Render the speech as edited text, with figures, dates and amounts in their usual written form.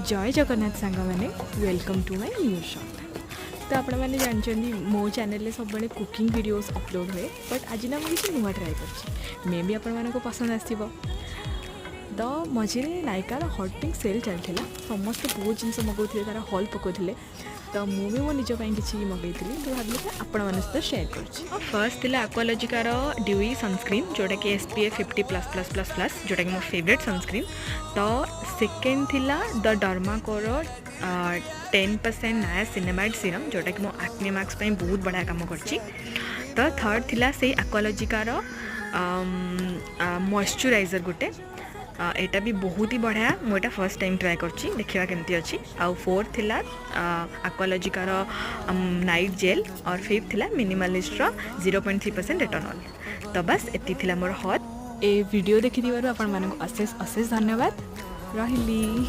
जय जगन्नाथ सांग मैंने welcome to my new shot. तो आपण मैंने जानते मो चैनल सब बड़े कुकिंग वीडियोस अपलोड हुए बट आज ना मुझे नुआ ट्राए कर मे भी आपण को पसंद आसो। तो मझे नायिकार हट पिंक सेल चलता समस्त बहुत जिन मगाऊे तार हल पकाउे तो मुझे मो निज किसी मगई तो भाविली आपण मान सहित सेयार कर। फर्स्ट थी एक्वालॉजिकार ड्यूई सनस्क्रीन जोटा कि SPF 50++++ जोटा कि मो फेवरेट सनस्क्रीन। तो सेकेंड थिला द डर्माकोर 10% नायासिनामाइड सीरम जोटा कि मो एक्ने मार्क्स बहुत बढ़िया काम करची। तो थर्ड थिला से एक्वालॉजिकार मॉइस्चराइजर गोटे एटा भी बहुत ही बढ़िया मुझे फर्स्ट टाइम ट्राए करची देखा केमती अच्छी। आउ फोर्थ थिला एक्वालॉजिकार नाइट जेल और फिफ्थ थिला मिनिमलिस्ट 0.3% एटानॉल। तो बस एति थिला मोर हॉट ए वीडियो देखि दिबारु आपण मानको अशेष अशेष धन्यवाद रहिली।